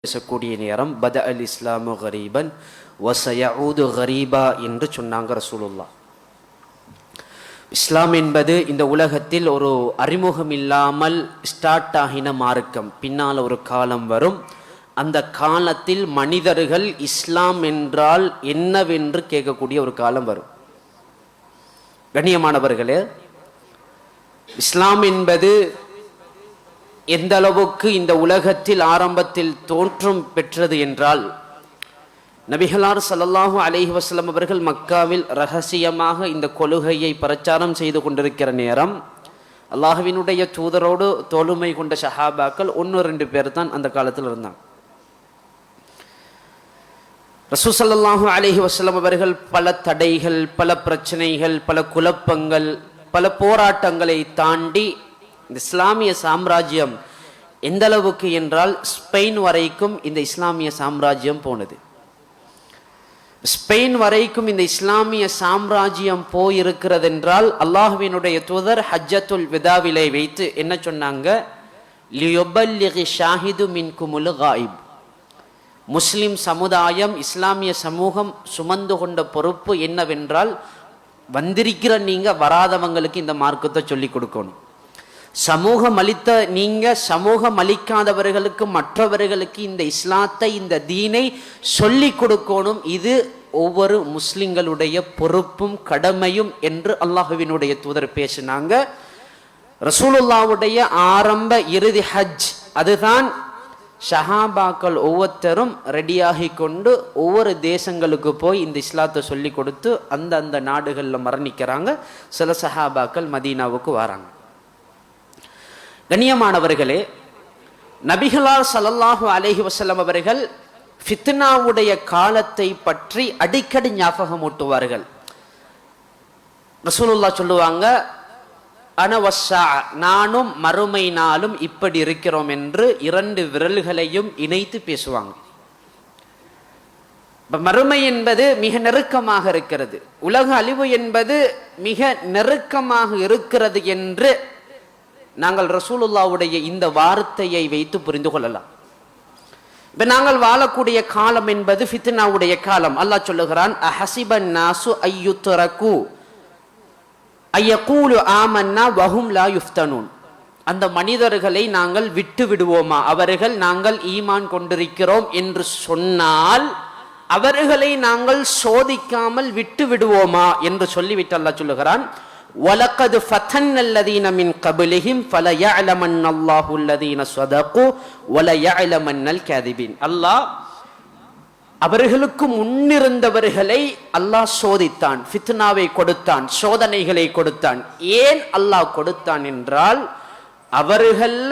பேசக்கூடிய நேரம் பத அல் இஸ்லாமு கரீபன் வசயஊது கரீபா என்று சொன்னாங்க ரசூலுல்லாஹ். இஸ்லாம் என்பது இந்த உலகத்தில் ஒரு அறிமுகம் இல்லாமல் ஸ்டார்ட் ஆகின மார்க்கம். பின்னால் ஒரு காலம் வரும். அந்த காலத்தில் மனிதர்கள் இஸ்லாம் என்றால் என்னவென்று கேட்கக்கூடிய ஒரு காலம் வரும். கண்ணியமானவர்களே, இஸ்லாம் என்பது எந்த அளவுக்கு இந்த உலகத்தில் ஆரம்பத்தில் தோற்றம் பெற்றது என்றால், நபிகளார் ஸல்லல்லாஹு அலைஹி வஸல்லம் அவர்கள் மக்காவில் ரகசியமாக இந்த கொள்கையை பிரச்சாரம் செய்து கொண்டிருக்கிற நேரம், அல்லாஹ்வினுடைய தூதரோடு தோளுமை கொண்ட ஸஹாபாக்கள் 1-2 பேர் தான் அந்த காலத்தில் இருந்தாங்க. ரசூல் ஸல்லல்லாஹு அலைஹி வஸல்லம் அவர்கள் பல தடைகள், பல பிரச்சனைகள், பல குழப்பங்கள், பல போராட்டங்களை தாண்டி இந்த இஸ்லாமிய சாம்ராஜ்யம் எந்த அளவுக்கு என்றால் ஸ்பெயின் வரைக்கும் இந்த இஸ்லாமிய சாம்ராஜ்யம் போனது. ஸ்பெயின் வரைக்கும் இந்த இஸ்லாமிய சாம்ராஜ்யம் போயிருக்கிறது என்றால், அல்லாஹ்வினுடைய தூதர் ஹஜ்ஜத்துல் விதாவிலை வைத்து என்ன சொன்னாங்க? லியுபல்லிகி ஷாஹிது மின்குமுல் காயிப். முஸ்லிம் சமுதாயம், இஸ்லாமிய சமூகம் சுமந்து கொண்ட பொறுப்பு என்னவென்றால், வந்திருக்கிற நீங்க வராதவங்களுக்கு இந்த மார்க்கத்தை சொல்லி கொடுக்கணும். சமூகம் அளித்த நீங்க சமூகம் அளிக்காதவர்களுக்கு, மற்றவர்களுக்கு இந்த இஸ்லாத்தை, இந்த தீனை சொல்லி கொடுக்கணும். இது ஒவ்வொரு முஸ்லிம்களுடைய பொறுப்பும் கடமையும் என்று அல்லாஹ்வினுடைய தூதர் பேசினாங்க. ரசூலுல்லாவுடைய ஆரம்ப இறுதி ஹஜ் அதுதான். ஷஹாபாக்கள் ஒவ்வொருத்தரும் ரெடியாகி கொண்டு ஒவ்வொரு தேசங்களுக்கு போய் இந்த இஸ்லாத்தை சொல்லி கொடுத்து அந்த நாடுகளில் மரணிக்கிறாங்க. சில ஷஹாபாக்கள் மதீனாவுக்கு வராங்க. கண்ணியமானவர்களே, நபிகளார் ஸல்லல்லாஹு அலைஹி வஸல்லம் அவர்கள் ஃபித்னாவுடைய காலத்தை பற்றி அடிக்கடி ஞாபகம் ஊட்டுவார்கள். ரசூலுல்லாஹ் சொல்லுவாங்க, அனவஸ்ஸா, நானும் மறுமை நாளும் இப்படி இருக்கிறோம் என்று 2 விரல்களையும் இணைத்து பேசுவாங்க. மறுமை என்பது மிக நெருக்கமாக இருக்கிறது, உலக அழிவு என்பது மிக நெருக்கமாக இருக்கிறது என்று நாங்கள் ரசூலுல்லாவுடைய இந்த வார்த்தையை வைத்து புரிந்து கொள்ளலாம். இப்ப நாங்கள் வாழக்கூடிய காலம் என்பது ஃபித்னாவுடைய காலம். அல்லாஹ் சொல்லுகிறான், அஹஸிபன் நாசு அய்யுத்ரகு அய்யகூலு ஆமன்னா வஹும் லா யுஃப்தனூன். அந்த மனிதர்களை நாங்கள் விட்டு விடுவோமா, அவர்கள் நாங்கள் ஈமான் கொண்டிருக்கிறோம் என்று சொன்னால் அவர்களை நாங்கள் சோதிக்காமல் விட்டு விடுவோமா என்று சொல்லிவிட்டு அல்லாஹ் சொல்லுகிறான், வலகத் ஃபதன்னல்லதீன மின் கப்லிஹிம் ஃபலயஅலமன்னல்லாஹு அல்லதீன ஸதகு வலயஅலமன்னல் காதிபின். அல்லாஹ் அவர்களுக்கு முன்னிருந்தவர்களை அல்லாஹ் சோதித்தான், ஃபித்னாவை கொடுத்தான், சோதனைகளை கொடுத்தான். ஏன் அல்லாஹ் கொடுத்தான் என்றால், அவர்கள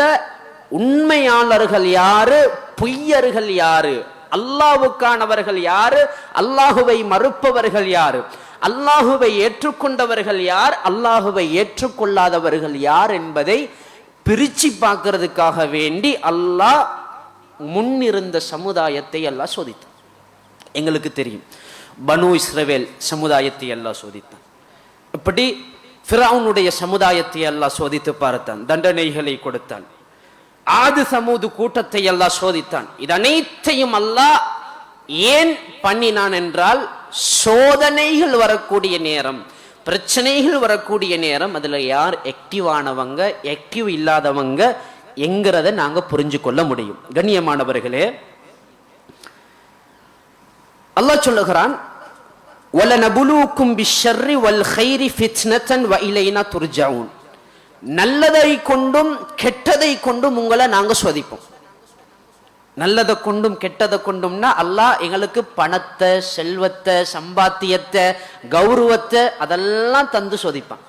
உண்மையாளர்கள் யாரு, பொய்யர்கள் யாரு, அல்லாஹ்வுக்கானவர்கள் யாரு, அல்லாஹுவை மறுப்பவர்கள் யாரு, அல்லாஹுவை ஏற்றுக்கொண்டவர்கள் யார், அல்லாஹுவை ஏற்றுக்கொள்ளாதவர்கள் யார் என்பதை பிரிச்சு பார்க்கிறதுக்காக வேண்டி அல்லாஹ் முன்னிருந்த சமுதாயத்தை அல்லாஹ் சோதித்தான். எங்களுக்கு தெரியும், பனு இஸ்ரவேல் சமுதாயத்தை அல்லாஹ் சோதித்தான். இப்படி ஃபிரௌனுடைய சமுதாயத்தை அல்லாஹ் சோதித்து பார்த்தான், தண்டனைகளை கொடுத்தான். ஆது சமூது கூட்டத்தை அல்லாஹ் சோதித்தான். இது அனைத்தையும் அல்லாஹ் ஏன் பண்ணினான் என்றால், சோதனைகள் வரக்கூடிய நேரம், பிரச்சனைகள் வரக்கூடிய நேரம், அதுல யார் ஆக்டிவ் ஆனவங்க, ஆக்டிவ் இல்லாதவங்க என்கிறத நாங்க புரிஞ்சு கொள்ள முடியும். கண்ணியமானவர்களே, அல்லாஹ் சொல்லுகிறான், வலனபுலூக்கும் பிஷ்ஷர்ரி வல் கைரி ஃபித்னத்தன் வ இலைனா துர்ஜஊன். நல்லதை கொண்டும் கெட்டதை கொண்டும் உங்களை நாங்க சோதிப்போம். நல்லதை கொண்டும் கெட்டதை கொண்டும்னா அல்லாஹ் எங்களுக்கு பணத்தை, செல்வத்தை, சம்பாத்தியத்தை, கௌரவத்தை அதெல்லாம் தந்து சோதிப்பான்.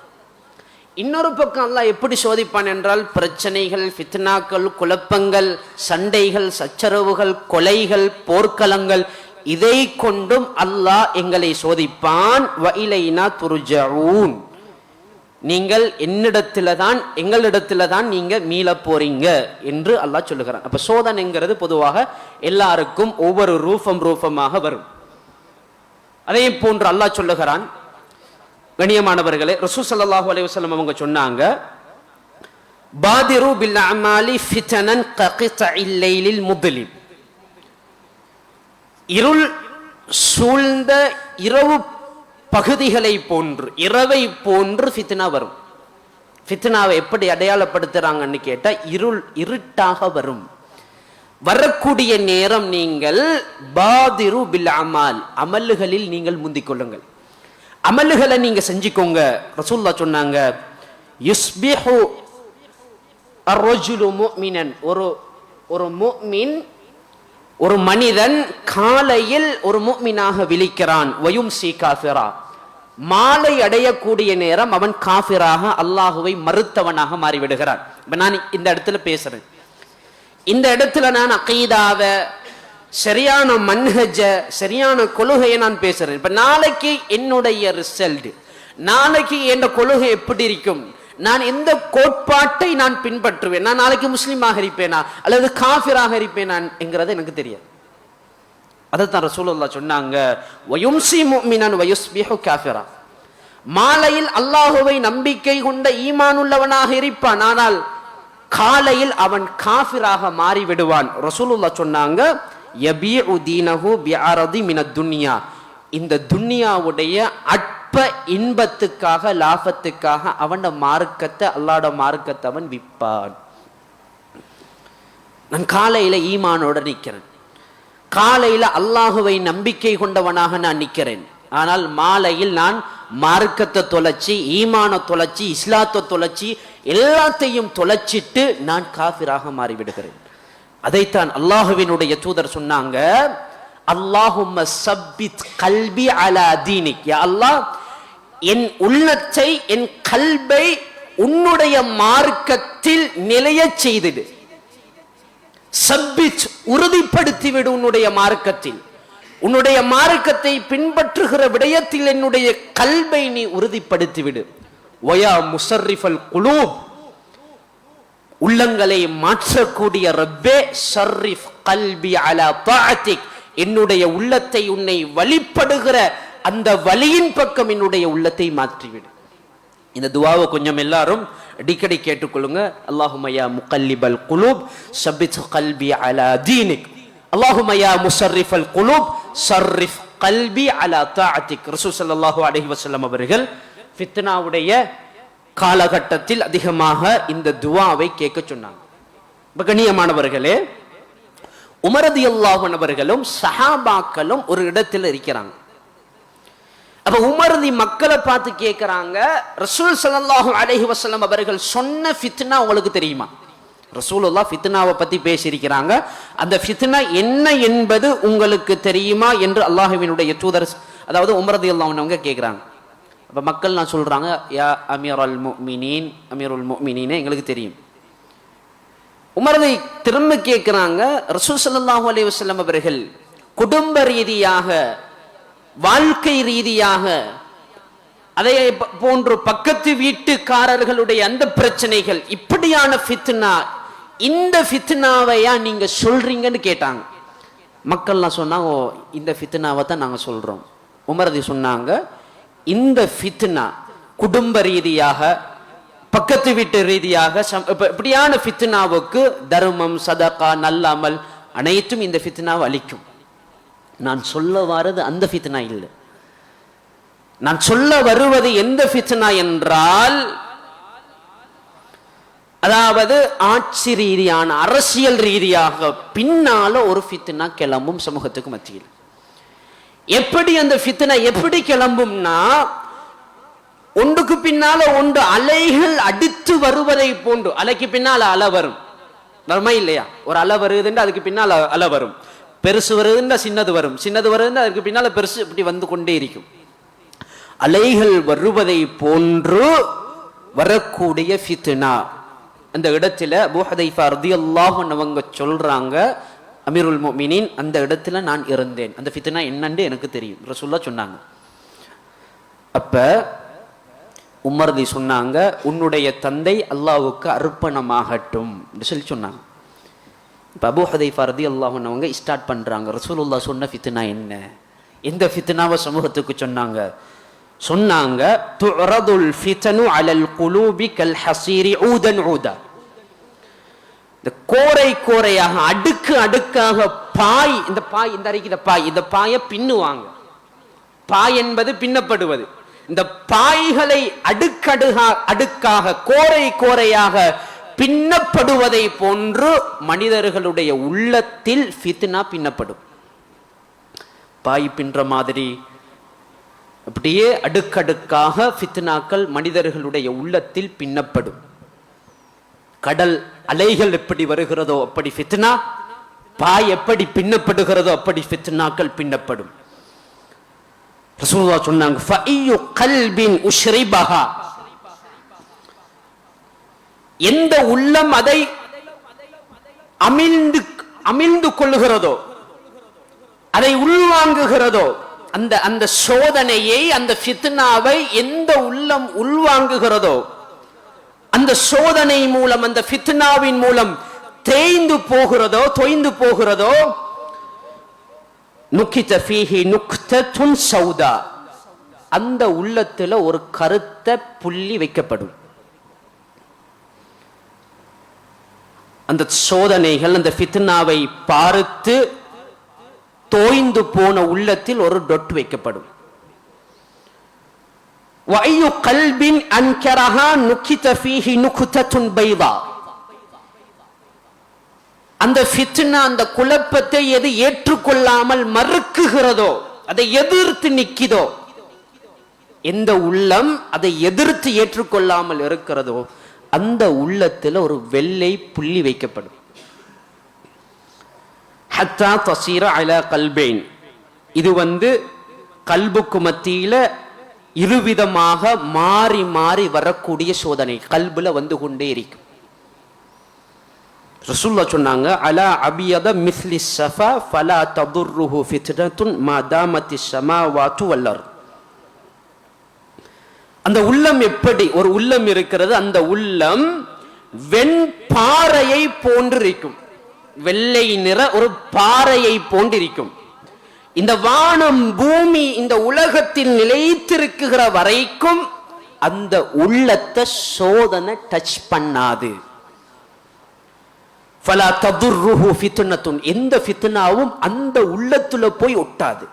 இன்னொரு பக்கம் அல்லாஹ் எப்படி சோதிப்பான் என்றால், பிரச்சனைகள், ஃபித்னாக்கள், குழப்பங்கள், சண்டைகள், சச்சரவுகள், கொலைகள், போர்க்களங்கள், இதை கொண்டும் அல்லாஹ் எங்களை சோதிப்பான். வ இலைனா துர்ஜஊன். நீங்கள் என்னிடத்துல தான், எங்களிடத்துல தான் நீங்க மீள போறீங்க என்று அல்லாஹ் சொல்லுகிறான். அப்ப சோதனைங்கிறது பொதுவாக எல்லாருக்கும் ஒவ்வொரு ரூபமாக வரும். அதே போன்று அல்லாஹ் சொல்லுகிறான். கண்ணியமானவர்களே, ரசூல் ஸல்லல்லாஹு அலைஹி வஸல்லம் அவங்க சொன்னாங்க, பாதிரு பில் அமாலி ஃபிதனன் ககிதஇல் லைலில் முத்லிம். இருள் சூழ்ந்த இரவு பகுதிகளை போன்று, இரவை போன்று ஃபித்னா வரும். ஃபித்னாவை எப்படி அடையாளப்படுத்துறாங்கன்னு கேட்டா, இருட்டாக வரும். வரக்கூடிய நேரம் நீங்கள் பாதிரு பில் அமால், அமல்களில் நீங்கள் முந்திக் கொள்ளுங்கள், அமல்களை நீங்க செஞ்சுக்கோங்க. ரசூலுல்லாஹ் சொன்னாங்க, யுஸ்பிஹு அர்ரஜுலு முஃமினன், ஒரு முஃமின், ஒரு மனிதன் காலையில் ஒரு முஃமினாக விழிக்கிறான். வயும்சி காஃபிரா, மாலை அடையக்கூடிய நேரம் அவன் காஃபிராக, அல்லாஹுவை மறுத்தவனாக மாறிவிடுகிறான். இப்ப நான் இந்த இடத்துல பேசுறேன், இந்த இடத்துல நான் அகீதாவ, சரியான மன்ஹஜ, சரியான கொள்கையை நான் பேசுறேன். இப்ப நாளைக்கு என்னுடைய ரிசல்ட், நாளைக்கு என் கொள்கை எப்படி இருக்கும், நான் எந்த கோட்பாட்டை நான் பின்பற்றுவேன், நான் நாளைக்கு முஸ்லீமாக இருப்பேனா அல்லது காஃபிராக இருப்பேனா என்கிறது எனக்கு தெரியாது. அதைத்தான் ரசூலுல்லாஹ் சொன்னாங்க, வயும்சி முஃமினன் வயுஸ்பிஹு காஃபிரா, மாலையில் அல்லாஹுவை நம்பிக்கை கொண்ட ஈமானுள்ளவனாக இருப்பான், ஆனால் காலையில் அவன் காஃபிராக மாறிவிடுவான். ரசூலுல்லாஹ் சொன்னாங்க, யபீஉ தீனஹு பிஅரதி மினத் துன்யா, இந்த துன்யாவுடைய அற்ப இன்பத்துக்காக, லாபத்துக்காக அவன் மார்க்கத்தை, அல்லாஹ்வுடைய மார்க்கத்தை அவன் விற்பான். நான் காலையில ஈமானோட நிற்கிறேன், காலையில அல்லாஹுவை நம்பிக்கை கொண்டவனாக நான் நிற்கிறேன், ஆனால் மாலையில் நான் மார்க்கத்தை தொலைச்சி, ஈமான தொலைச்சி, இஸ்லாத்தை தொலைச்சி, எல்லாத்தையும் தொலைச்சிட்டு நான் காஃபிராக மாறிவிடுகிறேன். அதைத்தான் அல்லாஹுவினுடைய தூதர் சொன்னாங்க, அல்லாஹும்ம சப்பித் கல்பி அலா தீனிக், யா அல்லாஹ் என் உள்ளத்தை, என் கல்பை உன்னுடைய மார்க்கத்தில் நிலைய செய்திடு. சப்பித், உறுதிப்படுத்திவிடு உன்னுடைய மார்க்கத்தில், உன்னுடைய மார்க்கத்தை பின்பற்றுகிற விடயத்தில் என்னுடைய கல்பை நீ உறுதிப்படுத்திவிடு. வயா முஸர்ரிஃபல் குலூப், உள்ளங்களை மாற்றக்கூடிய ரப்பே, ஸர்ரிஃப் கல்பி அலா தாஅத்திக், என்னுடைய உள்ளத்தை உன்னை வழிபடுகிற அந்த வழியின் பக்கம் என்னுடைய உள்ளத்தை மாற்றிவிடு. இந்த துஆவை கொஞ்சம் எல்லாரும் அடிக்கடி கேட்டுக்கொள்ளுங்க. அல்லாஹும்ம யா முகல்லிபல் குலூப் ஸப்பித் கல்பி அலா தீனிக், அல்லாஹும்ம யா முஸர்ரிஃபல் குலூப் ஸர்ரிஃப் கல்பி அலா தாஅத்திக். ரசூல் ஸல்லல்லாஹு அலைஹி வஸல்லம் அவர்கள் ஃபித்னாவுடைய காலகட்டத்தில் அதிகமாக இந்த துஆவை கேட்க சொன்னாங்க. கண்ணியமானவர்களே, உமர் ரலியல்லாஹு அன்ஹு அவர்களும் சஹாபாக்களும் ஒரு இடத்துல இருக்கிறாங்க. அப்ப உமர் மக்களை பார்த்து கேட்கிறாங்க, ரசூல் ஸல்லல்லாஹு அலைஹி வஸல்லம் அவர்கள் சொன்ன ஃபித்னா உங்களுக்கு தெரியுமா? ரசூலுல்லாஹ் ஃபித்னாவை பத்தி பேசியிருக்கிறாங்க, அந்த ஃபித்னா என்ன என்பது உங்களுக்கு தெரியுமா என்று அல்லாஹ்வினுடைய தூதர், அதாவது உமர் ரலியல்லாஹு அன்ஹு அவங்க கேட்கிறாங்க. அப்ப மக்கள் நான் சொல்றாங்க, யா அமீருல் முஃமினீன், அமீருல் முஃமினீனே எங்களுக்கு தெரியும். உமரை திரும்ப கேட்கிறாங்க, ரசூல் ஸல்லல்லாஹு அலைஹி வஸல்லம் அவர்கள் குடும்ப ரீதியாக, வாழ்க்கை ரீதியாக, அதே போன்று பக்கத்து வீட்டுக்காரர்களுடைய அந்த பிரச்சனைகள், இப்படியான ஃபித்னா, இந்த ஃபித்னாவையா நீங்க சொல்றீங்கன்னு கேட்டாங்க. மக்கள்லாம் சொன்னாங்க, ஓ இந்த ஃபித்னாவை தான் நாங்க சொல்றோம். உமர் சொன்னாங்க, இந்த ஃபித்னா குடும்ப ரீதியாக, பக்கத்து வீட்டு ரீதியாக, இப்படியான ஃபித்னாவுக்கு தர்மம், சதகா, நல்ல அமல் அனைத்தும் இந்த ஃபித்னாவை அளிக்கும். நான் சொல்ல வரது அந்த ஃபித்னா இல்லை. நான் சொல்ல வருவது எந்த ஃபித்னா என்றால், அதாவது ஆட்சி ரீதியான, அரசியல் ரீதியாக பின்னால ஒரு ஃபித்னா கிளம்பும் சமூகத்துக்கு மத்தியில். எப்படி அந்த ஃபித்னா எப்படி கிளம்பும்னா, ஒன்றுக்கு பின்னால ஒன்று அலைகள் அடித்து வருவதை போன்று, அலைக்கு பின்னால அலை வரும், வருமா இல்லையா? ஒரு அலை வருதுன்னு அதுக்கு பின்னால அலை வரும், பெருசு வருதுன்னா சின்னது வரும், சின்னது வருதுன்னா அதுக்கு பின்னால பெருசு, இப்படி வந்து கொண்டே இருக்கும். அலைகள் வருவதை போன்று வரக்கூடிய ஃபித்னா. அந்த இடத்துல அபூ ஹுதைஃபா ரலியல்லாஹு அன்ஹு அவங்க சொல்றாங்க, அமீருல் முஃமினீன், அந்த இடத்துல நான் இருந்தேன், அந்த ஃபித்னா என்னன்னு எனக்கு தெரியும், ரசூலுல்லாஹ் சொன்னாங்க. அப்ப உமர் சொன்னாங்க, உன்னுடைய தந்தை அல்லாஹ்வுக்கு அர்ப்பணமாகட்டும் என்று சொல்லி சொன்னாங்க. இப்போ அபூ ஹுதைஃபா ரலியல்லாஹு அன்ஹு அவங்க ஸ்டார்ட் பண்றாங்க, ரசூலுல்லாஹ் சொன்ன ஃபித்னா என்ன, எந்த ஃபித்னாவை சமூகத்துக்கு சொன்னாங்க? சொன்னாங்க, துரதுல் ஃபித்னு அலல் குலூபி கல் ஹஸீரி ஊதன் ஊதா, இந்த கோரை கோரையாக, அடுக்கு அடுக்காக பாய், இந்த பாய், இந்த அறைக்கிற பாய், இந்த பாயை பின்னுவாங்க. பாய் என்பது பின்னப்படுவது. இந்த பாய்களை அடுக்காக கோரை கோரையாக பின்னப்படுவதை போன்று மனிதர்களுடைய உள்ளத்தில் ஃபித்னா பின்னப்படும். பாய் பின்ற மாதிரி அப்படியே அடுக்கடுக்காக ஃபித்னாக்கள் மனிதர்களுடைய உள்ளத்தில் பின்னப்படும். கடல் அலைகள் எப்படி வருகிறதோ அப்படி ஃபித்னா, பாய் எப்படி பின்னப்படுகிறதோ அப்படி ஃபித்னாக்கள் பின்னப்படும். ரசூலுல்லாஹ் சொன்னாங்க, ஃபஅய்யு கல்பின் உஷ்ரிபஹா, எந்த உள்ளம் அதை அமிழ்ந்து கொள்ளுகிறதோ, அதை உள்வாங்குகிறதோ, அந்த சோதனையை, அந்த ஃபித்னாவை எந்த உள்ளம் உள்வாங்குகிறதோ, அந்த சோதனை மூலம், அந்த ஃபித்னாவின் மூலம் தொய்ந்து போகிறதோ, நுக்கித ஃபீஹி நுக்தத்துன் சௌதா, அந்த உள்ளத்துல ஒரு கருத்த புள்ளி வைக்கப்படும். அந்த சோதனைகள், அந்த ஃபித்னாவை பார்த்து தோய்ந்து போன உள்ளத்தில் ஒரு டொட் வைக்கப்படும். வஅய்யு கல்பின் அன்கரஹா நுக்கித ஃபீஹி நுக்தத்துன் பைதா, அந்த ஃபித்னா, அந்த குழப்பத்தை எது ஏற்றுக்கொள்ளாமல் மறுக்குகிறதோ, அதை எதிர்த்து நிற்கிறதோ, எந்த உள்ளம் அதை எதிர்த்து ஏற்றுக்கொள்ளாமல் இருக்கிறதோ அந்த உள்ளத்தில் ஒரு வெள்ளை புள்ளி வைக்கப்படும். ஹத்தா தஸீர அலா கல்பைன், இது கல்புக்கு மத்தியில இருவிதமாக மாறி மாறி வரக்கூடிய சோதனை கல்புல வந்து கொண்டே இருக்கும். ரசூலுல்லாஹ் சொன்னாங்க, அலா அபியத மிஸ்லி ஸஃபா ஃபலா ததுர்ருஹு ஃபித்னத்துன் மா தாமத்திஸ் ஸமாவாத்து வல் அர்த். அந்த உள்ளம் எப்படி ஒரு உள்ளம் இருக்கிறது, அந்த உள்ளம் வெண்பாறையை போன்றிருக்கும், வெள்ளை நிற ஒரு பாறையை போன்றிருக்கும். இந்த வானம் பூமி இந்த உலகத்தில் நிலைத்திருக்கிற வரைக்கும் அந்த உள்ளத்தை சோதனை டச் பண்ணாது. ஃபலா ததுர்ருஹு ஃபித்னத்துன், எந்த ஃபித்னாவும் அந்த உள்ளத்துல போய் ஒட்டாது.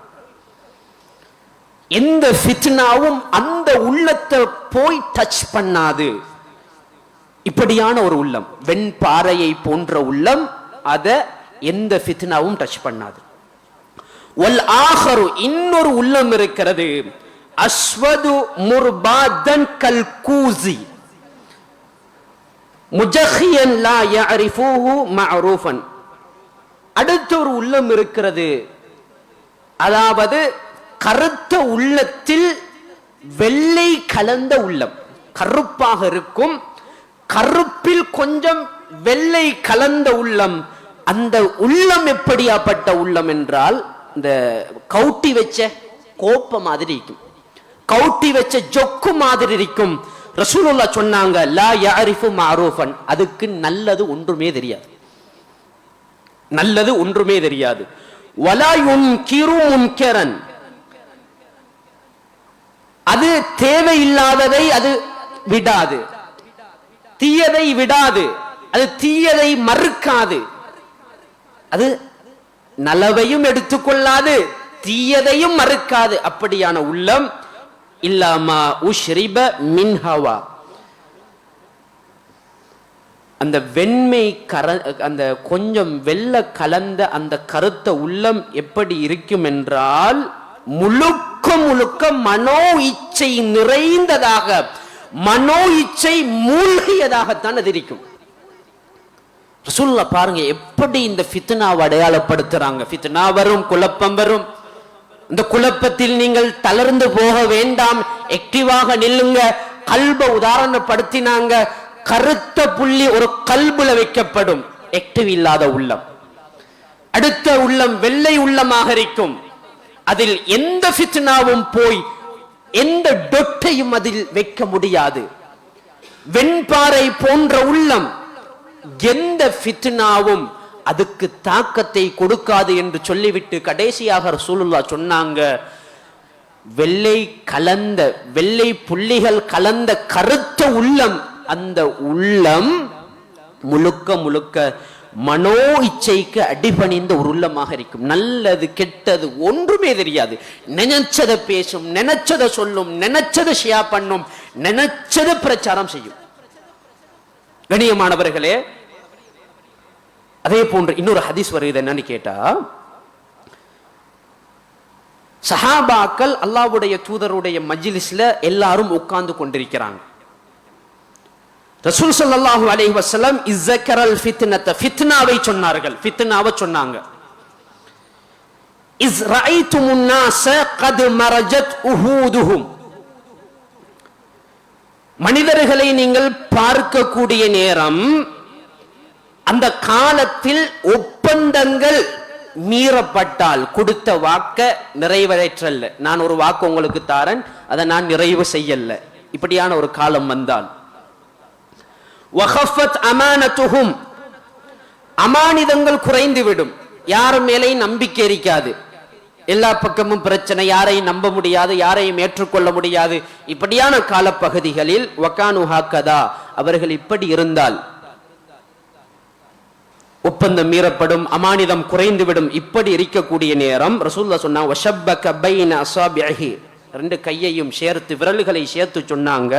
எந்த ஃபித்னாவும் அந்த உள்ளத்தை போய் டச் பண்ணாது. இப்படியான ஒரு உள்ளம், வெண்பாறையை போன்ற உள்ளம், அத எந்த ஃபித்னாவும் டச் பண்ணாது. வல் ஆஹரு, இன்னொரு உள்ளம் இருக்கிறது, அஸ்வது முர்பாதன் கல் கூசி முஜஹியன் லா யஅரிஃபூஹு மஅரூஃபன். அடுத்த ஒரு உள்ளம் இருக்கிறது, அதாவது கருத்த உள்ளத்தில் வெள்ளை கலந்த உள்ளம், கருப்பாக இருக்கும், கருப்பில் கொஞ்சம் வெள்ளை கலந்த உள்ளம். அந்த உள்ளம் எப்படியாப்பட்ட உள்ளம் என்றால், இந்த கவுட்டி வச்ச கோப்ப மாதிரி இருக்கும், கவுட்டி வச்ச ஜொக்கு மாதிரி இருக்கும். ரசூலுல்லாஹ் சொன்னாங்க, லா யஅரிஃபு மஅரூஃபன், அதுக்கு நல்லது ஒன்றுமே தெரியாது, நல்லது ஒன்றுமே தெரியாது. வலா யுன்கிரு முன்கரன், அது தேவையில்லாததை அது விடாது, தீயதை விடாது, அது தீயதை மறுக்காது, அது நலவையும் எடுத்துக்கொள்ளாது, தீயதையும் மறுக்காது. அப்படியான உள்ளம் இல்லாமா உஷ்ரிப மின் ஹவா, அந்த வெண்மை அந்த கொஞ்சம் வெள்ள கலந்த அந்த கருத்த உள்ளம் எப்படி இருக்கும் என்றால், முழுக்க முழுக்க மனோ இச்சை நிறைந்ததாக, மனோ இச்சை மூழ்கியதாகத்தான் அது இருக்கும். ரசூலுல்லாஹ் பாருங்க எப்படி இந்த ஃபித்னாவை அடையாளப்படுத்துறாங்க. ஃபித்னா வரும், குழப்பம் வரும், இந்த குழப்பத்தில் நீங்கள் தளர்ந்து போக வேண்டாம், ஆக்டிவாக நில்லுங்க. கல்ப உதாரணப்படுத்தினாங்க, கருத்த புள்ளி ஒரு கல்புல வைக்கப்படும், ஆக்டிவ் இல்லாத உள்ளம். அடுத்த உள்ளம் வெள்ளை உள்ளமாக இருக்கும், அதில் எந்த ஃபித்னாவும் போய் எந்த டொட்டையும் அதில் வைக்க முடியாது. வெண்பாறை போன்ற உள்ளம், எந்த ஃபித்னாவும் அதுக்கு தாக்கத்தை கொடுக்காது என்று சொல்லிவிட்டு கடைசியாக ரசூலுல்லாஹ் சொன்னாங்க, வெள்ளை கலந்த வெள்ளை புள்ளிகள் கலந்த கருத்த உள்ளம், அந்த உள்ளம் முழுக்க முழுக்க மனோ இச்சைக்கு அடிபணிந்த ஒரு உள்ளமாக இருக்கும். நல்லது கெட்டது ஒன்றுமே தெரியாது. நினைச்சதை பேசும், நினைச்சதை சொல்லும், நினைச்சதை ஷேர் பண்ணும், நினைச்சதை பிரச்சாரம் செய்யும். கண்ணியமானவர்களே, அதே போன்று இன்னொரு ஹதீஸ் வருகிறது. என்னன்னு கேட்டா, சஹாபாக்கள் அல்லாஹ்வுடைய தூதருடைய மஜ்லிஸ்ல எல்லாரும் உட்கார்ந்து கொண்டிருக்கிறாங்க. ரசூல் ஸல்லல்லாஹு அலைஹி வஸல்லம் இஸ்ஸக்கரல் ஃபித்னத, ஃபித்னாவை சொன்னார்கள். ஃபித்னாவை சொன்னாங்க. இஸ் ரஅய்துமுன் நாஸ கத் மரஜத் உஹூதுஹும், மனிதர்களை நீங்கள் பார்க்கக்கூடிய நேரம், அந்த காலத்தில் ஒப்பந்தங்கள் மீறப்பட்டால், கொடுத்த வாக்க நிறைவேற்றல்ல, நான் ஒரு வாக்கு உங்களுக்கு தாரன், அதை நான் நிறைவு செய்யல, இப்படியான ஒரு காலம் வந்தால், வகஃபத் அமானத்துஹும், அமானிதங்கள் குறைந்துவிடும், யார் மேலேயும் நம்பிக்கை இருக்காது, எல்லா பக்கமும் பிரச்சனை, யாரையும் நம்ப முடியாது, யாரையும் ஏற்றுக்கொள்ள முடியாது, இப்படியான காலப்பகுதிகளில் வகானு ஹாக்கதா, அவர்கள் இப்படி இருந்தால் ஒப்பந்தம் மீறப்படும், அமானிதம் குறைந்துவிடும். இப்படி இருக்கக்கூடிய நேரம் ரசூலுல்லாஹ் சொன்னாங்க, வஷப்பக பைன அஸாபிஹி, ரெண்டு கையையும் சேர்த்து, விரல்களை சேர்த்து சொன்னாங்க,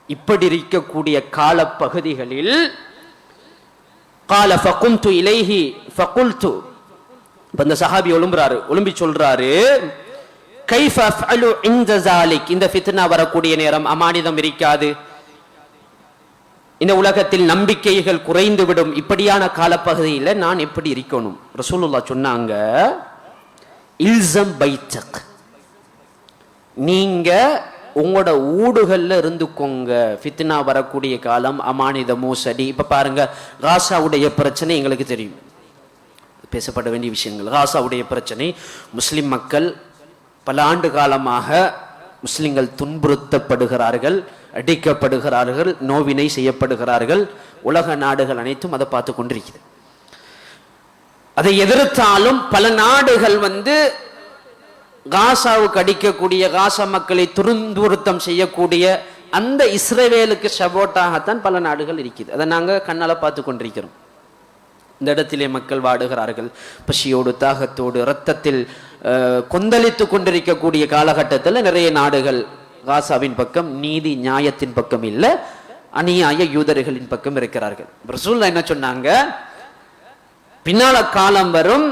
இப்படி இருக்கக்கூடிய காலப்பகுதிகளில் கால ஃபகும்து இலைஹி ஃபகுல்து, இந்த சஹாபி ஒலும்பி சொல்றாரு, கைஃப அஃஅலு இன்த ஸாலிக், இந்த ஃபித்னா வரக்கூடிய நேரம், அமானிதம் இருக்காது, இந்த உலகத்தில் நம்பிக்கைகள் குறைந்துவிடும், இப்படியான காலப்பகுதியில் நான் எப்படி இருக்கணும்? ரசூலுல்லாஹ் சொன்னாங்க, இல்ஸம் பைத்தக், நீங்க உங்களோட ஊடுகள்ல இருந்துக்கோங்க, ஃபித்னா வரக்கூடிய காலம், அமானித மோசடி. இப்ப பாருங்க, காசாவுடைய பிரச்சனை எங்களுக்கு தெரியும், பேசப்பட வேண்டிய விஷயங்கள். காசாவுடைய பிரச்சனை, முஸ்லிம் மக்கள் பல ஆண்டு காலமாக முஸ்லிம்கள் துன்புறுத்தப்படுகிறார்கள், அடிக்கப்படுகிறார்கள், நோவினை செய்யப்படுகிறார்கள். உலக நாடுகள் அனைத்தும் அதை பார்த்து கொண்டிருக்கிறது. அதை எதிர்த்தாலும் பல நாடுகள் காசாவுக்கு அடிக்கக்கூடிய, காசா மக்களை துன்புறுத்தம் செய்யக்கூடிய அந்த இஸ்ரவேலுக்கு சப்போர்ட்டாகத்தான் பல நாடுகள் இருக்குது. அதை நாங்கள் கண்ணால பார்த்து கொண்டிருக்கிறோம். இந்த இடத்திலே மக்கள் வாடுகிறார்கள், பசியோடு, தாகத்தோடு, இரத்தத்தில் கொந்தளித்து கொண்டிருக்கக்கூடிய காலகட்டத்தில் நிறைய நாடுகள் காசாவின் பக்கம், நீதி நியாயத்தின் பக்கம் இல்லை, அநியாய யூதர்களின் பக்கம் இருக்கிறார்கள். ரசூலுல்லாஹ் என்ன சொன்னாங்க, பின்னால காலம் வரும்,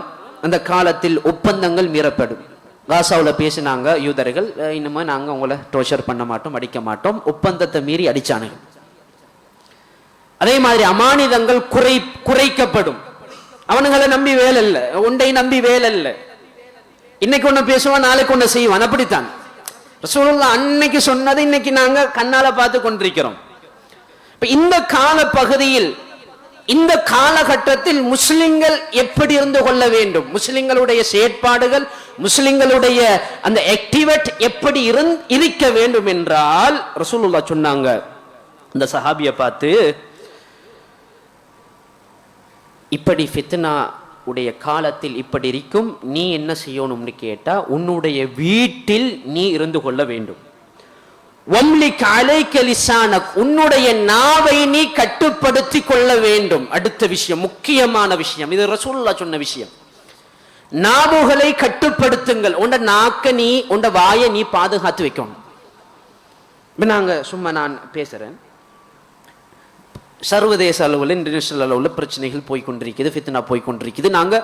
அந்த காலத்தில் ஒப்பந்தங்கள் மீறப்படும். காசாவில் பேசினாங்க யூதர்கள், இன்னுமே நாங்கள் உங்களை டோர்ச்சர் பண்ண மாட்டோம், அடிக்க மாட்டோம், ஒப்பந்தத்தை மீறி அடிச்சானுங்க. அதே மாதிரி அமானிதங்கள் குறைக்கப்படும். அவனுங்களை நம்பி வேலை இல்லை, ஒன்றை நம்பி வேலை இல்லை, இன்னைக்கு ஒன்று பேசுவான், நாளைக்கு ஒன்று செய்வான், அப்படித்தான். ரசூலுல்லாஹ் அன்னைக்கு சொன்னதை இன்னைக்கு நாங்க கண்ணால பார்த்து கொண்டிருக்கிறோம். இந்த கால பகுதியில், இந்த காலகட்டத்தில் முஸ்லிம்கள் எப்படி இருந்து கொள்ள வேண்டும், முஸ்லிம்களுடைய செயற்பாடுகள், முஸ்லிம்களுடைய அந்த ஆக்டிவிட்டி எப்படி இருக்க வேண்டும் என்றால், ரசூலுல்லாஹ் சொன்னாங்க இந்த சஹாபியை பார்த்து, இப்படி ஃபித்னா உடைய காலத்தில் இப்படி இருக்கும், நீ என்ன செய்யணும்னு கேட்டா, உன்னுடைய வீட்டில் நீ இருந்து கொள்ள வேண்டும். வம்லிக் அலைக லிசானக், உன்னுடைய நாவை நீ கட்டுப்படுத்தி கொள்ள வேண்டும். அடுத்த விஷயம், முக்கியமான விஷயம், இது ரசூலுல்லாஹ் சொன்ன விஷயம். நாவுகளை கட்டுப்படுத்துங்கள், உண்ட நாக்க நீ, உண்ட வாயை நீ பாதுகாத்து வைக்கணும். நாங்க சும்மா நான் பேசுறேன், சர்வதேச அளவில், இன்டர்நேஷனல் அளவில் பிரச்சனைகள் போய்கொண்டிருக்குது, ஃபித்னா போய்கொண்டிருக்குது. நாங்க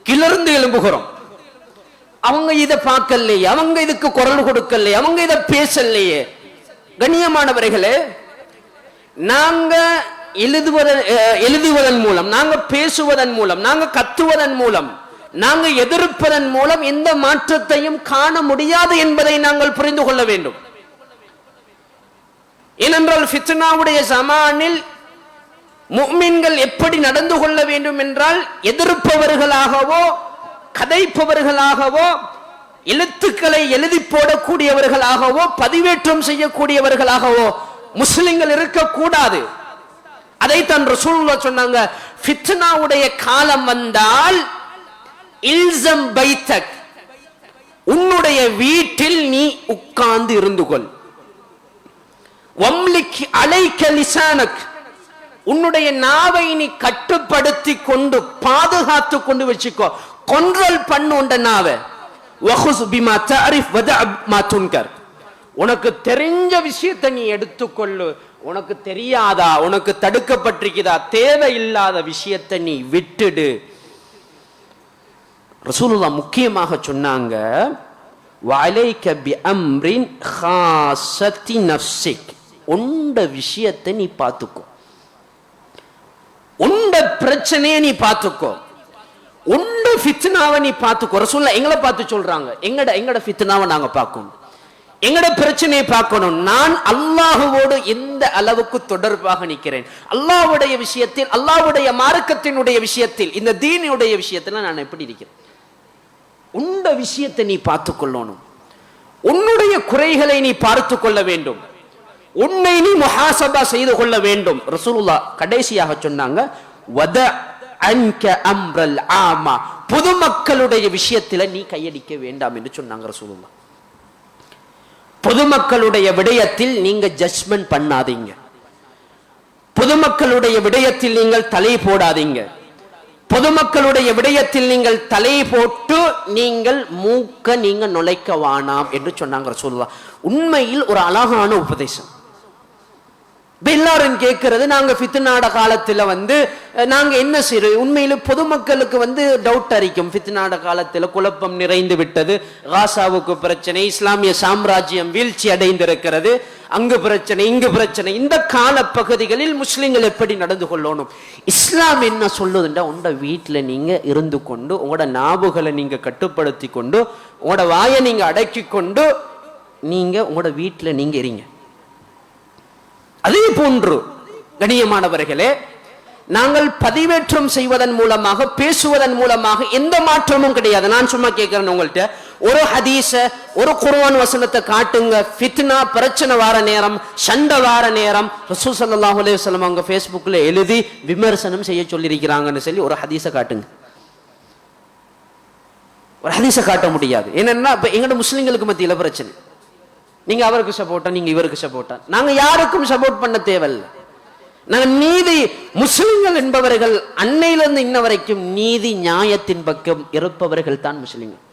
கிளர்ந்து எழும்புகிறோம். அவங்க இதை பார்க்கலையே, அவங்க இதுக்கு குரல் கொடுக்கலையே, அவங்க இதை பேசலையே. கண்ணியமானவர்களே, நாங்க எழுதுவதன் மூலம், நாங்க பேசுவதன் மூலம், நாங்க கத்துவதன் மூலம், நாங்க எதிர்ப்பதன் மூலம் எந்த மாற்றத்தையும் காண முடியாது என்பதை நாங்கள் புரிந்து கொள்ள வேண்டும். ஏனென்றால் ஃபித்னாவுடைய ஜமானில் முஃமின்கள் எப்படி நடந்து கொள்ள வேண்டும் என்றால், எதிர்ப்பவர்களாகவோ கதைப்பவர்களாகவோ எழுத்துக்களை எழுதி போடக்கூடியவர்களாகவோ பதிவேற்றம் செய்யக்கூடியவர்களாகவோ முஸ்லிம்கள் இருக்கக்கூடாது. அதைத்தான் ரசூலுல்லாஹ் சொன்னாங்க, ஃபித்னாவுடைய காலம் வந்தால் இல்ஸம் பைத்தக், உன்னுடைய வீட்டில் நீ உட்கார்ந்து இருந்து கொள். வம்லிக் அலைக லிசானக், உன்னுடைய நாவை நீ கட்டுப்படுத்தி கொண்டு பாதுகாத்து கொண்டு வச்சுக்கோ. கண்ட்ரோல் பண்ணு உண்ட நாவை. வஹுஸ் பிமா தஅரிஃப் வதஅ மா துன்கர். உனக்கு தெரிஞ்ச விஷயத்தை நீ எடுத்துக்கொள்ளு. உனக்கு தெரியாதா, உனக்கு தடுக்கப்பட்டிருக்குதா, தேவையில்லாத விஷயத்தை நீ விட்டுடு. ரசூலுல்லாஹ் முக்கியமாக சொன்னாங்க, வஅலைக பிஅம்ரின் காஸத்தி நஃப்ஸிக். உண்ட விஷயத்தை நீ பார்த்துக்கோ, உண்ட பிரச்சனையை நீ பார்த்துக்கோ, உண்ட ஃபித்னாவை நீ பார்த்துக்கோ. ரசூலுல்லாஹ் எங்களை பார்த்து சொல்றாங்க, எங்கட ஃபித்னாவை நாங்க பார்க்கணும், எங்கட பிரச்சனையை பார்க்கணும். நான் அல்லாஹுவோடு எந்த அளவுக்கு தொடர்பாக நிற்கிறேன், அல்லாஹ்வுடைய விஷயத்தில், அல்லாஹ்வுடைய மார்க்கத்தினுடைய விஷயத்தில், இந்த தீனுடைய விஷயத்தில் நான் எப்படி இருக்கிறேன். உண்ட விஷயத்தை நீ பார்த்துக் கொள்ளணும். உன்னுடைய குறைகளை நீ பார்த்து கொள்ள வேண்டும். உன்னை நீ முஹாசபா செய்து கொள்ள வேண்டும். ரசூலுல்லாஹ் கடைசியாக சொன்னாங்க, வத அன்க அம்ரல் ஆமா. பொதுமக்களுடைய விஷயத்தில் நீ கையடிக்க வேண்டாம் என்று சொன்னாங்க ரசூலுல்லாஹ். பொதுமக்களுடைய விடயத்தில் நீங்க ஜட்ஜ்மெண்ட் பண்ணாதீங்க. பொதுமக்களுடைய விடயத்தில் நீங்கள் தலை போடாதீங்க. பொதுமக்களுடைய விடயத்தில் நீங்கள் தலை போட்டு நீங்கள் மூக்க நீங்க நுழைக்க வானாம் என்று சொன்னாங்க ரசூலுல்லாஹ். உண்மையில் ஒரு அழகான உபதேசம். எல்லாரும் கேட்கிறது, நாங்க ஃபித்னாட காலத்துல நாங்க என்ன செய்யறோம். உண்மையில பொதுமக்களுக்கு டவுட் அரிக்கும். ஃபித்னாட காலத்துல குழப்பம் நிறைந்து விட்டது, காசாவுக்கு பிரச்சனை, இஸ்லாமிய சாம்ராஜ்யம் வீழ்ச்சி அடைந்திருக்கிறது, அங்கு பிரச்சனை இங்கு பிரச்சனை. இந்த கால பகுதிகளில் முஸ்லிம்கள் எப்படி நடந்து கொள்ளணும்? இஸ்லாம் என்ன சொல்லுதுண்டா, உங்களோட வீட்டுல நீங்க இருந்து கொண்டு, உங்களோட நாவுகளை நீங்க கட்டுப்படுத்தி கொண்டு, உங்களோட வாயை நீங்க அடக்கி கொண்டு, நீங்க உங்களோட வீட்டுல நீங்க இருங்க. அதே போன்று கண்ணியமானவர்களே, நாங்கள் பதிவேற்றம் செய்வதன் மூலமாக, பேசுவதன் மூலமாக எந்த மாற்றமும் கிடையாது. நான் சும்மா கேட்கிறேன் உங்கள்கிட்ட, ஒரு ஹதீஸ, ஒரு குர்ஆன் வசனத்தை காட்டுங்க. ஃபித்னா பிரச்சனை வார நேரம், சண்டை வார நேரம், ரசூல் ஸல்லல்லாஹு அலைஹி வஸல்லம் அவங்க ஃபேஸ்புக்ல எழுதி விமர்சனம் செய்ய சொல்லியிருக்கிறாங்கன்னு சொல்லி ஒரு ஹதீஸை காட்டுங்க. ஒரு ஹதீஸை காட்ட முடியாது. என்னன்னா எங்கட முஸ்லிம்களுக்கு மத்தியில பிரச்சனை. நீங்க அவருக்கு சப்போர்ட்டா, நீங்க இவருக்கு சப்போர்ட்டா. நாங்க யாருக்கும் சப்போர்ட் பண்ண தேவையில்லை. நாங்க நீதி, முஸ்லிம்கள் என்பவர்கள் அன்னையிலிருந்து இன்ன வரைக்கும் நீதி நியாயத்தின் பக்கம் இருப்பவர்கள் தான் முஸ்லிம்கள்.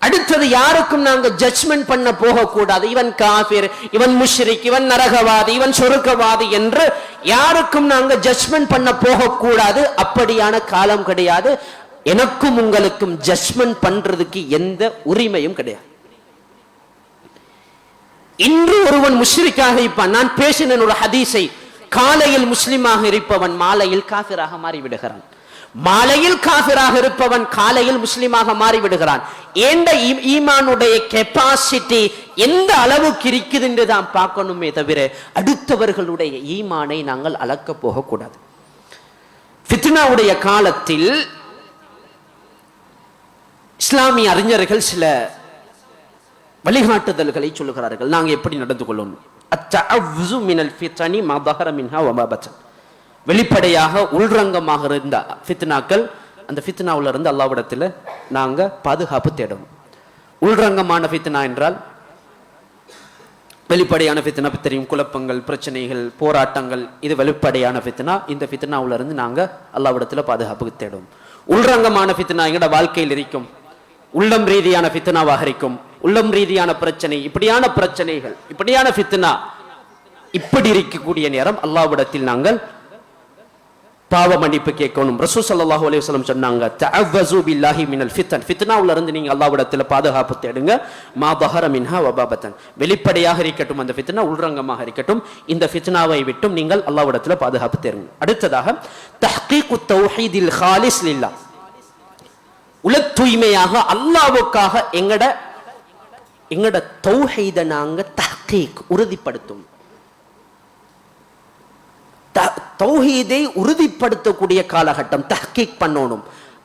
அடுத்தது யாருக்கும் நாங்க ஜட்ஜ்மெண்ட் பண்ண போகக்கூடாது. இவன் காஃபிர், இவன் முஷ்ரிக், இவன் நரகவாதி, இவன் சொர்க்கவாதி என்று யாருக்கும் நாங்க ஜட்ஜ்மெண்ட் பண்ண போகக்கூடாது. அப்படியான காலம் கிடையாது. எனக்கும் உங்களுக்கும் ஜட்ஜ்மெண்ட் பண்றதுக்கு எந்த உரிமையும் கிடையாது. இன்று ஒருவன் முஷ்ரிக்காக இருப்பான். நான் பேசின ஒரு ஹதீஸை, காலையில் முஸ்லிமாக இருப்பவன் மாலையில் காஃபிராக மாறிவிடுகிறான். மாலையில் காஃபிராக இருப்பவன் காலையில் முஸ்லிமாக மாறிவிடுகிறான். ஏண்ட ஈமானுடைய கெப்பாசிட்டி எந்த அளவுக்கு இருக்குது என்று தான் பார்க்கணுமே தவிர அடுத்தவர்களுடைய ஈமானை நாங்கள் அளக்க போகக்கூடாது. ஃபித்னாவுடைய காலத்தில் இஸ்லாமிய அறிஞர்கள் சில வழிகாட்டுதல்களை சொல்லுகிறார்கள். நாங்க எப்படி நடந்து கொள்ளணும். அத்தஅவ்வுஸு மினல் ஃபித்னி மா ظهر منها وما بطن. வெளிப்படையாக உள்ரங்கமாக இருந்த ஃபித்னாக்கள், அந்த ஃபித்னாவுல இருந்து அல்லாஹ்விடத்தில் நாங்க பாதுகாப்பு தேடணும். உள்ரங்கமான ஃபித்னா என்றால் வெளிப்படையான ஃபித்னா தெரியும், குழப்பங்கள், பிரச்சனைகள், போராட்டங்கள், இது வெளிப்படையான ஃபித்னா. இந்த ஃபித்னாவுல இருந்து நாங்க அல்லாஹ்விடத்தில் பாதுகாப்பு தேடணும். உள்ரங்கமான ஃபித்னா எங்கட வாழ்க்கையில் இருக்கும், உள்ளம் ரீதியான ஃபித்னாவாக இருக்கும். உள்ளம் ரீதியான பிரச்சனை, இப்படியான பிரச்சனைகள், இப்படியான ஃபித்னா இப்படி இருக்கக்கூடிய நேரம் அல்லாஹ்விடத்தில் நாங்கள் பாவ மன்னிப்பு கேட்கணும். ரசூல் ஸல்லல்லாஹு அலைஹி வஸல்லம் சொன்னாங்க, தஅவ்வஸு பில்லாஹி மினல் ஃபித்ன். ஃபித்னாவுல இருந்து நீங்க அல்லாஹ்விடத்தில் பாதுகாப்பு தேடுங்க. மா ظهر منها وما بطن. வெளிப்படையாக இருக்கட்டும் அந்த ஃபித்னா, உள்ரங்கமாக இருக்கட்டும், இந்த ஃபித்னாவை விட்டும் நீங்கள் அல்லாஹ்விடத்தில் பாதுகாப்பு தேடுங்க. அடுத்ததாக தஹ்கீகு தௌஹீதில் காலிஸ் லில்லாஹ். உல தூய்மையாக அல்லாஹ்வுக்காக எங்கட தௌஹீத நாங்க தஹ்கீக் உறுதிப்படுத்தும். தௌஹீதை உறுதிப்படுத்தக்கூடிய காலகட்டம், தஹ்கீக் பண்ணணும்.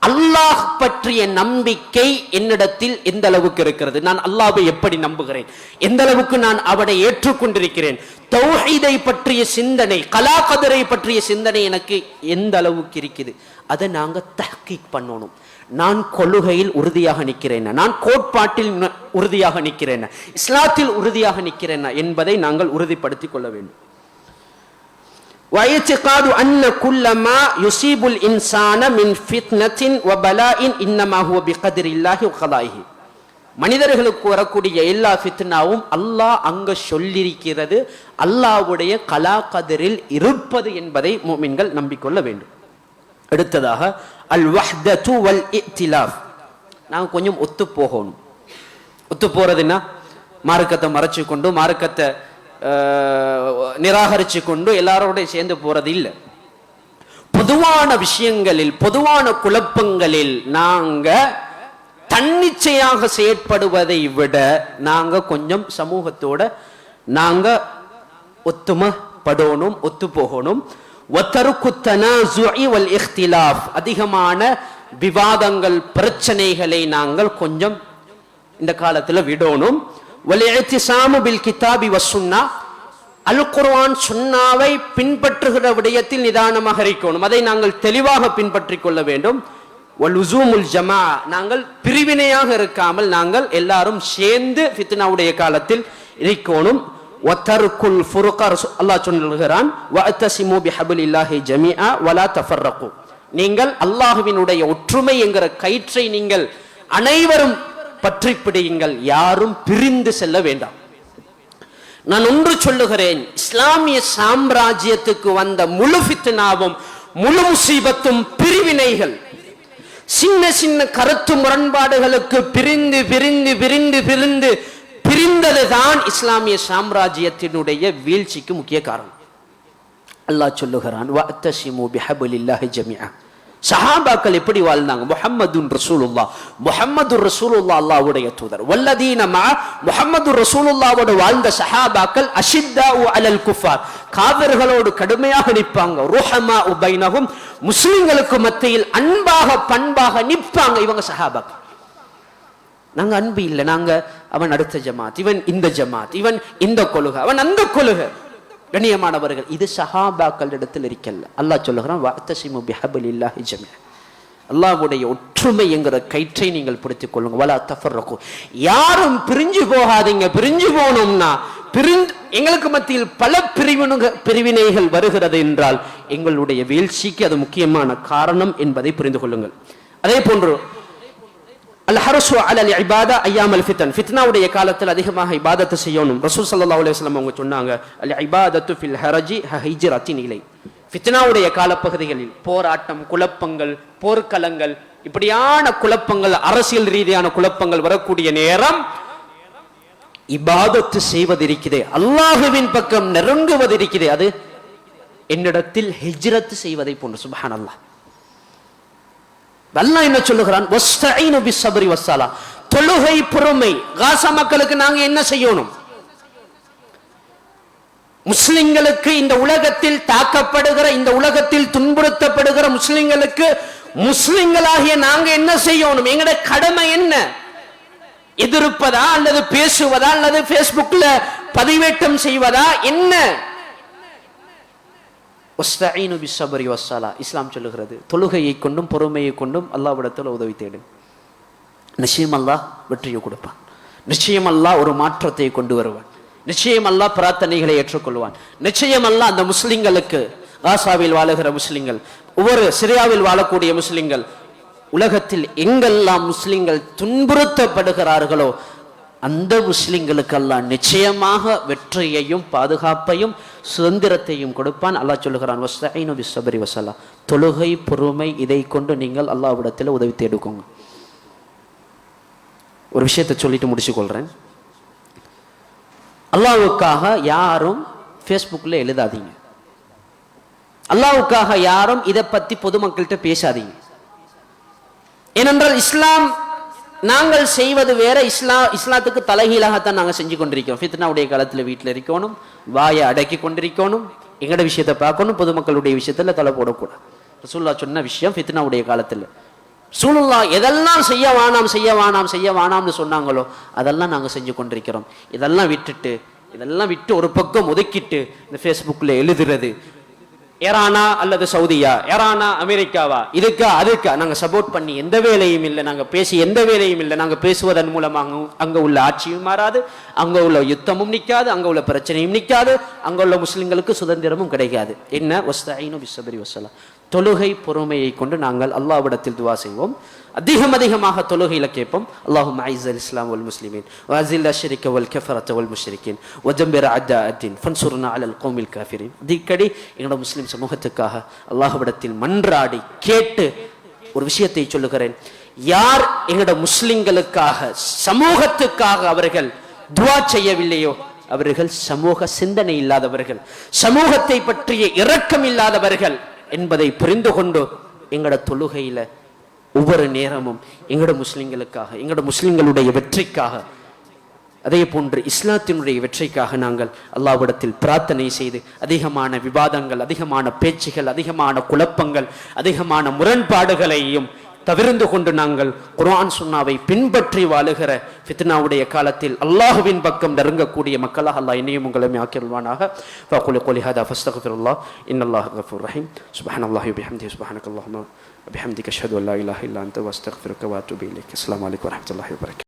அல்லாஹ் பற்றிய நம்பிக்கை என்னிடத்தில் எந்த அளவுக்கு இருக்கிறது, நான் அல்லாஹ்வை எப்படி நம்புகிறேன், எந்த அளவுக்கு நான் அவனை ஏற்றுக்கொண்டிருக்கிறேன், தௌஹீதை பற்றிய சிந்தனை, கலா கதரை பற்றிய சிந்தனை எனக்கு எந்த அளவுக்கு இருக்குது, அதை நாங்க தஹ்கீக் பண்ணணும். நான் கொள்கையில் உறுதியாக நிற்கிறேன், நான் கோட்பாட்டில் உறுதியாக நிற்கிறேன், இஸ்லாத்தில் உறுதியாக நிற்கிறேன் என்பதை நாங்கள் உறுதிப்படுத்திக் கொள்ள வேண்டும். وَاعْتِقَادُ أَنَّ كُلَّ مَا يُصِيبُ الْإِنسَانَ مِنْ فِتْنَةٍ وَبَلَاءٍ إِنَّمَا هُوَ بِقَدْرِ اللَّهِ وَقَضَائِهِ. மனிதர்களுக்கு வரக்கூடிய எல்லா ஃபித்னாவும் அல்லாஹ் அங்க சொல்லியிருக்கிறது, அல்லாஹ்வுடைய கலா கதிரில் இருப்பது என்பதை முஃமின்கள் நம்பிக்கொள்ள வேண்டும். அடுத்ததாக அல் வஹ்தத்து வல் இக்திலாஃப். நாங்கள் கொஞ்சம் ஒத்து போகணும். ஒத்து போறதுன்னா மார்க்கத்தை மறைச்சு கொண்டு மார்க்கத்தை நிராகரிச்சு கொண்டு எல்லாரோட சேர்ந்து போறது இல்லை. பொதுவான விஷயங்களில் பொதுவான குழப்பங்களில் நாங்க தன்னிச்சையாக செயற்படுவதை விட நாங்க கொஞ்சம் சமூகத்தோட நாங்க ஒத்துமைப்படணும், ஒத்து போகணும். அதிகமான விவாதங்கள் பிரச்சனைகளை நாங்கள் கொஞ்சம் இந்த காலத்துல விடணும். அல் குர்ஆன் சுன்னாவை பின்பற்றுகிற விடயத்தில் நிதானமாக இருக்கணும். அதை நாங்கள் தெளிவாக பின்பற்றிக் கொள்ள வேண்டும். நாங்கள் பிரிவினையாக இருக்காமல் நாங்கள் எல்லாரும் சேர்ந்து ஃபித்னாவுடைய காலத்தில் இருக்கணும். அல்லாஹ் சொல்லுகிறான், வஅத்தஸிமு பிஹப்லில்லாஹி ஜமீஆ வலா தஃபர்ரகு. நீங்கள் அல்லாஹ்வினுடைய ஒற்றுமை என்கிற கயிற்றை நீங்கள் அனைவரும் பற்றி பிடியுங்கள், யாரும் பிரிந்து செல்ல வேண்டாம். நான் ஒன்று சொல்லுகிறேன், இஸ்லாமிய சாம்ராஜ்யத்துக்கு வந்த முழு ஃபித்னாவும் முழு முசீபத்தும் பிரிவினைகள். சின்ன சின்ன கருத்து முரண்பாடுகளுக்கு பிரிந்து பிரிந்து பிரிந்து பிரிந்து பிரிந்ததுதான் இஸ்லாமிய சாம்ராஜ்யத்தினுடைய வீழ்ச்சிக்கு முக்கிய காரணம். அல்லாஹ் சொல்லுகிறான், வஅத்தஸிமு பிஹப்லில்லாஹி ஜமீஆ. சஹாபாக்கள் எப்படி வாழ்ந்தாங்க? முஹம்மதுன் ரசூலுல்லாஹ், முஹம்மதுர் ரசூலுல்லாஹ் அல்லாஹ்வுடைய தூதர். வல்லதீன மஅ முஹம்மதுர் ரசூலுல்லாஹ்வோடு வாழ்ந்த சஹாபாக்கள் அஷித்தாஉ அலல் குஃபார், காஃபிர்களோடு கடுமையாக நிற்பாங்க. ருஹமாஉ பைனஹும், முஸ்லிம்களுக்கு மத்தியில் அன்பாக பண்பாக நிற்பாங்க. இவங்க சஹாபாக்கள். நாங்க அன்பு இல்லை, நாங்க அவன் அடுத்த ஜமாத், இவன் இந்த ஜமாத், இவன் இந்த கொள்கை, அவன் அந்த கொள்கை. கண்ணியமானவர்கள், இது சஹாபாக்கள் இடத்தில் இருக்கல்ல. அல்லாஹ் சொல்லுகிறான், வஅத்தஸிமு பிஹப்லில்லாஹி ஜமீஆ. அல்லாஹ்வுடைய ஒற்றுமை என்கிற கயிற்றை நீங்கள் பிடித்துக் கொள்ளுங்க. வலா தஃபர்ரகு, யாரும் பிரிஞ்சு போகாதீங்க. பிரிஞ்சு போனோம்னா எங்களுக்கு மத்தியில் பல பிரிவினைகள் வருகிறது என்றால் எங்களுடைய வீழ்ச்சிக்கு அது முக்கியமான காரணம் என்பதை புரிந்து கொள்ளுங்கள். அதே போன்று அல்-ஹர்ஸு அலல் இபாதா அய்யாமல் ஃபித்ன், ஃபித்னாவுடைய காலத்தில் அதிகமாக இபாதத்தை செய்யணும். ரசூல் ஸல்லல்லாஹு அலைஹி வஸல்லம் அவங்க சொன்னாங்க, அல் இபாதத்து ஃபில் ஹரஜி ஹிஜ்ரத்தின் இலை. ஃபித்னாவுடைய காலப்பகுதிகளில் போராட்டம், குழப்பங்கள், போர்க்களங்கள், இப்படியான குழப்பங்கள், அரசியல் ரீதியான குழப்பங்கள் வரக்கூடிய நேரம் இபாதத்து செய்வதிருக்கிறதே, அல்லாஹ்வின் பக்கம் நெருங்குவதிருக்கிறதே, அது என்னிடத்தில் ஹிஜ்ரத் செய்வதை போன்று. சுப்ஹானல்லாஹ். அல்லாஹ் என்ன சொல்லுகிறான்? வஸ்தஈனு பிஸ்ஸப்ரி வஸ்ஸலா, தொழுகை பொறுமை. காசா மக்களுக்கு நாங்க என்ன செய்யணும்? முஸ்லிம்களுக்கு, இந்த உலகத்தில் தாக்கப்படுகிற, இந்த உலகத்தில் துன்புறுத்தப்படுகிற முஸ்லிம்களுக்கு முஸ்லிம்களாகிய நாங்க என்ன செய்யணும்? எங்கட கடமை என்ன? எதிர்ப்பதா அல்லது பேசுவதா அல்லது பேஸ்புக்ல பதிவேற்றம் செய்வதா என்ன? வஸ்தஈனு பிஸ்ஸப்ரி வஸ்ஸலா. இஸ்லாம் சொல்லுகிறது, தொழுகையை கொண்டும் பொறுமையை கொண்டும் அல்லாஹ்விடத்தில் உதவி தேடு. நிச்சயம் அல்லாஹ் வெற்றியை கொடுப்பான். நிச்சயம் அல்லாஹ் ஒரு மாற்றத்தை கொண்டு வருவான். நிச்சயம் அல்லாஹ் பிரார்த்தனைகளை ஏற்றுக்கொள்வான். நிச்சயம் அல்லாஹ் அந்த முஸ்லிம்களுக்கு, காசாவில் வாழுகிற முஸ்லிம்கள், ஒவ்வொரு சிரியாவில் வாழக்கூடிய முஸ்லிம்கள், உலகத்தில் எங்கெல்லாம் முஸ்லிம்கள் துன்புறுத்தப்படுகிறார்களோ அந்த முஸ்லிம்களுக்கு அல்லாஹ் நிச்சயமாக வெற்றியையும் பாதுகாப்பையும் சுதந்திரத்தையும் கொடுப்பான். அல்லாஹ் சொல்லுகிறான், வஸ்தஈனு பிஸ்ஸப்ரி வஸ்ஸலா, தொழுகை பொறுமை இதை கொண்டு நீங்கள் அல்லாஹ்விடத்தில் உதவி தேடுக்கோங்க. ஒரு விஷயத்தை சொல்லிட்டு முடிச்சுக்கொள்றேன். அல்லாஹ்வுக்காக யாரும் ஃபேஸ்புக்கில் எழுதாதீங்க. அல்லாஹ்வுக்காக யாரும் இதை பத்தி பொதுமக்கள்கிட்ட பேசாதீங்க. ஏனென்றால் இஸ்லாம் நாங்கள் செய்வது வேற, இஸ்லாத்துக்கு தலைகீழாகத்தான் நாங்கள் செஞ்சு கொண்டிருக்கிறோம். ஃபித்னாவுடைய காலத்தில் வீட்டில் இருக்கணும், வாயை அடக்கி கொண்டிருக்கணும், எங்கட விஷயத்தை பார்க்கணும், பொதுமக்களுடைய விஷயத்துல தலை போடக்கூடாது. ரசூலுல்லாஹ் சொன்ன விஷயம் ஃபித்னாவுடைய காலத்தில். ரசூலுல்லாஹ் எதெல்லாம் செய்ய வேணாம் செய்ய வேணாம் செய்ய வேணாம்னு சொன்னாங்களோ அதெல்லாம் நாங்கள் செஞ்சு கொண்டிருக்கிறோம். இதெல்லாம் விட்டு ஒரு பக்கம் ஒதுக்கிட்டு இந்த ஃபேஸ்புக்கில் எழுதுறது, ஈரானா அல்லது சவுதியா, ஈரானா அமெரிக்காவா, இதுக்கா அதுக்கா நாங்க சப்போர்ட் பண்ணி எந்த வேலையும் இல்லை, நாங்க பேசி எந்த வேலையும் இல்லை. நாங்க பேசுவதன் மூலமாக அங்க உள்ள ஆட்சியும் மாறாது, அங்க உள்ள யுத்தமும் நிற்காது, அங்க உள்ள பிரச்சனையும் நிற்காது, அங்க உள்ள முஸ்லிம்களுக்கு சுதந்திரமும் கிடைக்காது. என்ன வஸ்தஈனு பிஸ்ஸப்ரி வஸ்ஸலாம், தொழுகை பொறுமையை கொண்டு நாங்கள் அல்லாஹ்விடத்தில் துஆ செய்வோம். அதிகமாக தொழுகையில கேட்போம். அல்லாஹும்ம அஇஸ்ஸல் இஸ்லாம் வல் முஸ்லிமீன் வஅஸில் அஷ்ரிக வல் கஃபரத வல் முஷ்ரிகீன் வஜம்பிர் அஅதா அத்தீன் ஃபன்சுர்னா அலல் கௌமில் காஃபிரீன். திக்கடி எங்களோட முஸ்லிம் சமூகத்துக்காக அல்லாஹ்விடத்தில் மன்றாடி கேட்டு ஒரு விஷயத்தை சொல்லுகிறேன். யார் எங்களோட முஸ்லிம்களுக்காக சமூகத்துக்காக அவர்கள் துஆ செய்யவில்லையோ அவர்கள் சமூக சிந்தனை இல்லாதவர்கள், சமூகத்தை பற்றிய இரக்கம் இல்லாதவர்கள் என்பதை புரிந்து கொண்டு எங்களோட தொழுகையில ஒவ்வொரு நேரமும் எங்களோட முஸ்லிம்களுக்காக, எங்களோட முஸ்லிம்களுடைய வெற்றிக்காக, அதே போன்று இஸ்லாத்தினுடைய வெற்றிக்காக நாங்கள் அல்லாஹ்விடத்தில் பிரார்த்தனை செய்து அதிகமான விவாதங்கள், அதிகமான பேச்சுகள், அதிகமான குழப்பங்கள், அதிகமான முரண்பாடுகளையும் தவிர்ந்து கொண்டு நாங்கள் குர்ஆன் சுன்னாவை பின்பற்றி வாழுகிற ஃபித்னாவுடைய காலத்தில் அல்லாஹ்வின் பக்கம் நெருங்கக்கூடிய மக்களாக அல்லாஹ் என்னையும் உங்களையும் ஆக்கிடுவானாக. ஃபஅகுலு கௌலி ஹாதா ஃபஸ்தக்ஃபிருல்லாஹ் இன்னல்லாஹ கஃபூர் ரஹீம். சுப்ஹானல்லாஹி வபிஹம்திஹி சுப்ஹானக்கல்லாஹும்ம வபிஹம்திக அஷ்ஹது அல்லா இலாஹா இல்லா அன்த வஸ்தக்ஃபிருக வஅத்தூபு இலைக். அஸ்ஸலாமு அலைக்கும் வரஹ்மத்துல்லாஹி வபரகாத்துஹு.